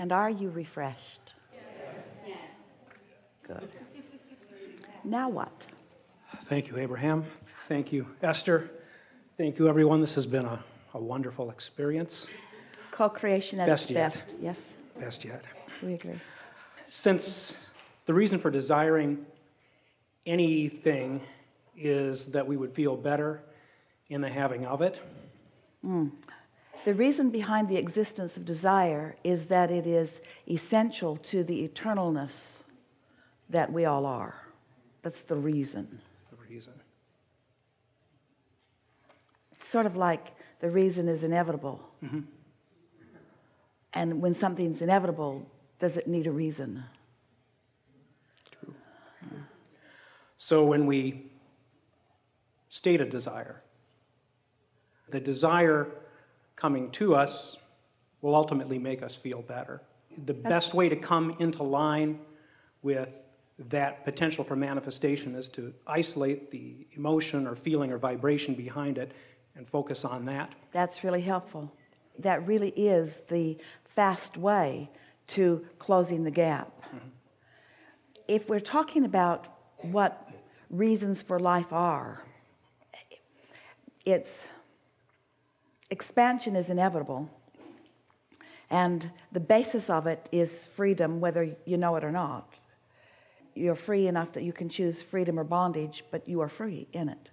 And are you refreshed? Yes. Good. Now what? Thank you, Abraham. Thank you, Esther. Thank you, everyone. This has been a wonderful experience. Co-creation at its best. Yes, Best yet. we agree. Since the reason for desiring anything is that we would feel better in the having of it. The reason behind the existence of desire is that it is essential to the eternalness that we all are. That's the reason. That's the reason. Sort of like the reason is inevitable. Mm-hmm. And when something's inevitable, does it need a reason? True. So when we state a desire, the desire coming to us will ultimately make us feel better. The best way to come into line with that potential for manifestation is to isolate the emotion or feeling or vibration behind it and focus on that. That's really helpful. That really is the fast way to closing the gap. Mm-hmm. If we're talking about what reasons for life are, it's expansion is inevitable, and the basis of it is freedom, whether you know it or not. You're free enough that you can choose freedom or bondage, but you are free in it.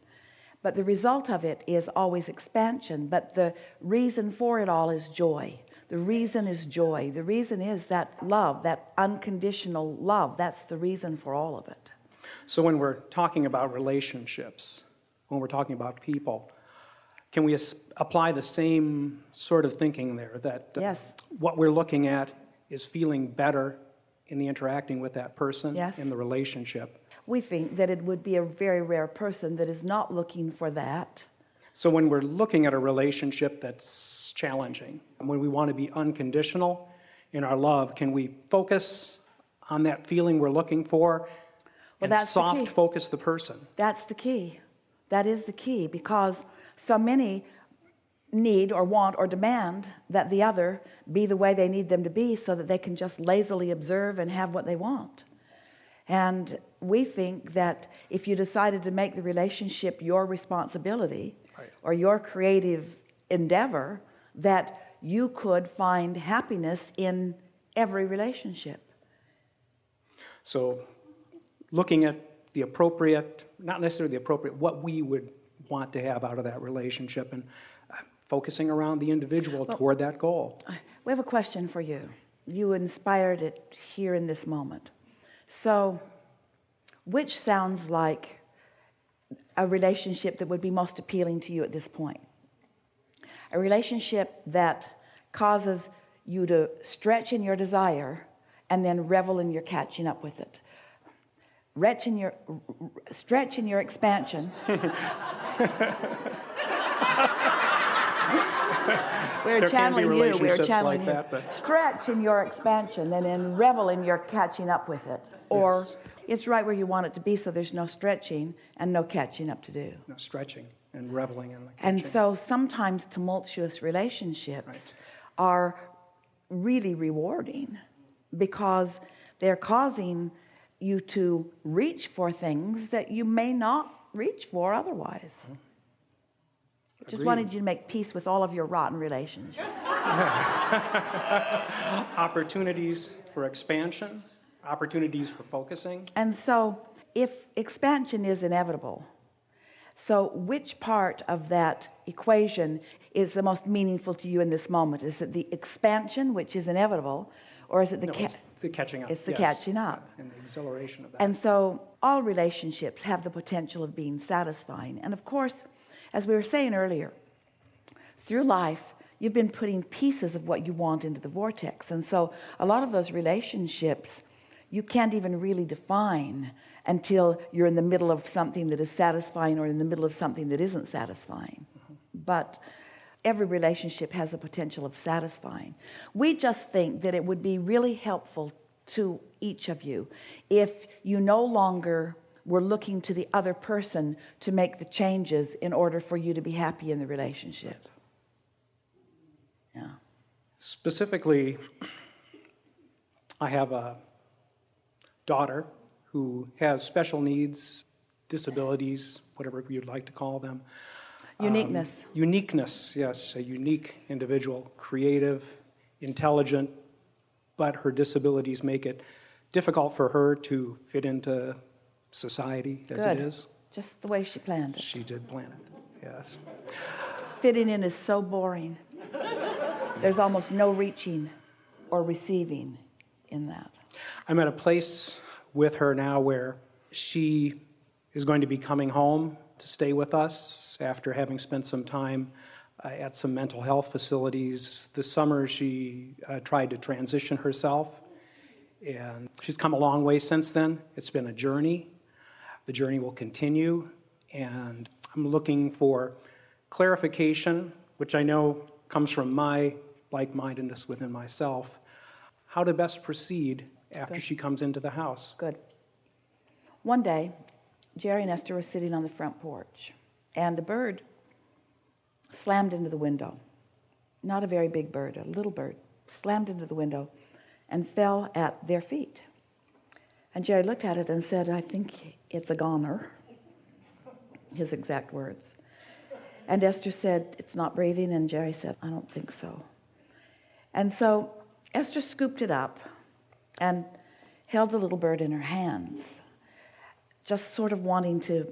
But the result of it is always expansion, but the reason for it all is joy. The reason is joy. The reason is that love, that unconditional love. That's the reason for all of it. So when we're talking about relationships, when we're talking about people, can we apply the same sort of thinking there, that yes. What we're looking at is feeling better in the interacting with that person, yes. in the relationship? We think that it would be a very rare person that is not looking for that. So when we're looking at a relationship that's challenging, and when we want to be unconditional in our love, can we focus on that feeling we're looking for and soft focus the person? That's the key. That is the key, because so many need or want or demand that the other be the way they need them to be so that they can just lazily observe and have what they want. And we think that if you decided to make the relationship your responsibility, right, or your creative endeavor, that you could find happiness in every relationship. So looking at the appropriate, not necessarily the appropriate, what we would want to have out of that relationship, and focusing around the individual toward that goal. We have a question for you. You inspired it here in this moment. So, which sounds like a relationship that would be most appealing to you at this point? A relationship that causes you to stretch in your desire and then revel in your catching up with it. Stretch in your expansion. We're channeling you. We're channeling you. Like that, stretch in your expansion and then revel in your catching up with it. Or yes, it's right where you want it to be, so there's no stretching and no catching up to do. No stretching and reveling in the catching. And so sometimes tumultuous relationships are really rewarding because they're causing you to reach for things that you may not reach for otherwise. Just wanted you to make peace with all of your rotten relationships. Opportunities for expansion, opportunities for focusing. And so if expansion is inevitable, so which part of that equation is the most meaningful to you in this moment? Is it the expansion, which is inevitable, or is it it's the catching up? It's the catching up. And the exhilaration of that. And so all relationships have the potential of being satisfying. And of course, as we were saying earlier, through life, you've been putting pieces of what you want into the vortex. And so a lot of those relationships, you can't even really define until you're in the middle of something that is satisfying or in the middle of something that isn't satisfying. Mm-hmm. But every relationship has the potential of satisfying. We just think that it would be really helpful to each of you if you no longer were looking to the other person to make the changes in order for you to be happy in the relationship. Yeah. Specifically, I have a daughter who has special needs, disabilities, whatever you'd like to call them. Uniqueness. Uniqueness, yes, a unique individual, creative, intelligent, but her disabilities make it difficult for her to fit into society as Good. it is. Just the way she planned it. She did plan it, yes. Fitting in is so boring. There's almost no reaching or receiving in that. I'm at a place with her now where she is going to be coming home to stay with us after having spent some time at some mental health facilities. This summer she tried to transition herself, and she's come a long way since then. It's been a journey. The journey will continue, and I'm looking for clarification, which I know comes from my like-mindedness within myself, how to best proceed after she comes into the house. Good. One day, Jerry and Esther were sitting on the front porch, and a bird slammed into the window. Not a very big bird, a little bird, slammed into the window and fell at their feet. And Jerry looked at it and said, "I think it's a goner," his exact words. And Esther said, "It's not breathing," and Jerry said, "I don't think so." And so Esther scooped it up and held the little bird in her hands, just sort of wanting to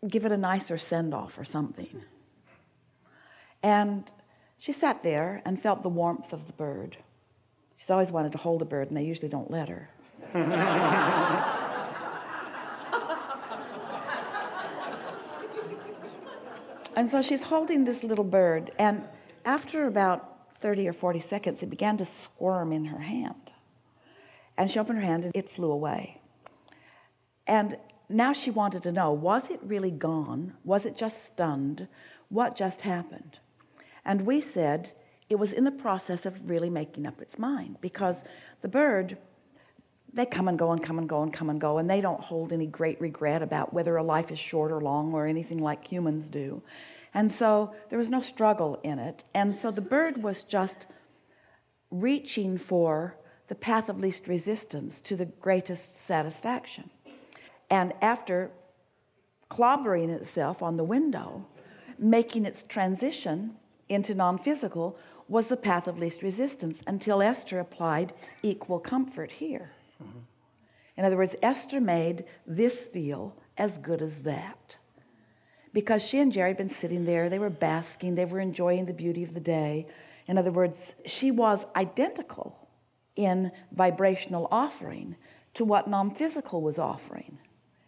give it a nicer send-off or something. And she sat there and felt the warmth of the bird. She's always wanted to hold a bird, and they usually don't let her. And so she's holding this little bird, and after about 30 or 40 seconds, it began to squirm in her hand. And she opened her hand, and it flew away. And now she wanted to know, was it really gone? Was it just stunned? What just happened? And we said it was in the process of really making up its mind, because the bird, they come and go and come and go and come and go, and they don't hold any great regret about whether a life is short or long or anything like humans do. And so there was no struggle in it. And so the bird was just reaching for the path of least resistance to the greatest satisfaction. And after clobbering itself on the window, making its transition into non-physical was the path of least resistance, until Esther applied equal comfort here. Mm-hmm. In other words, Esther made this feel as good as that. Because she and Jerry had been sitting there, they were basking, they were enjoying the beauty of the day. In other words, she was identical in vibrational offering to what non-physical was offering.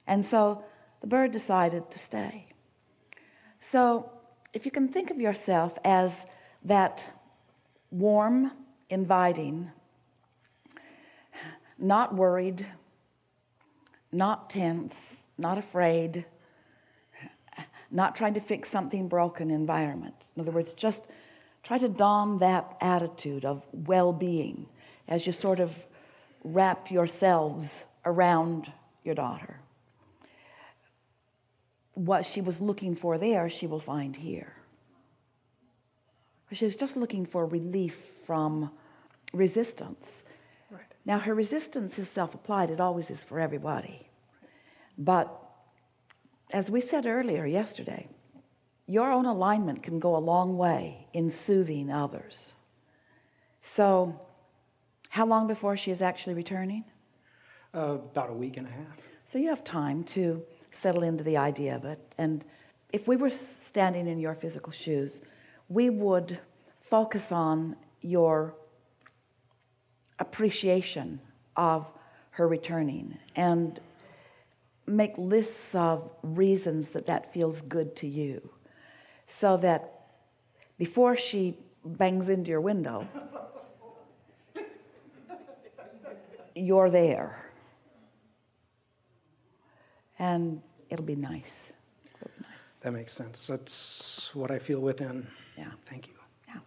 And so the bird decided to stay. So if you can think of yourself as that warm, inviting, not worried, not tense, not afraid, not trying to fix something broken environment. In other words, just try to don that attitude of well-being as you sort of wrap yourselves around your daughter. What she was looking for there, she will find here. She was just looking for relief from resistance. Right. Now, her resistance is self-applied. It always is for everybody. But as we said earlier yesterday, your own alignment can go a long way in soothing others. So, how long before she is actually returning? About a week and a half. So you have time to settle into the idea of it. And if we were standing in your physical shoes, we would focus on your appreciation of her returning and make lists of reasons that feels good to you, so that before she bangs into your window, you're there. And it'll be nice. That makes sense. That's what I feel within. Yeah. Thank you. Yeah.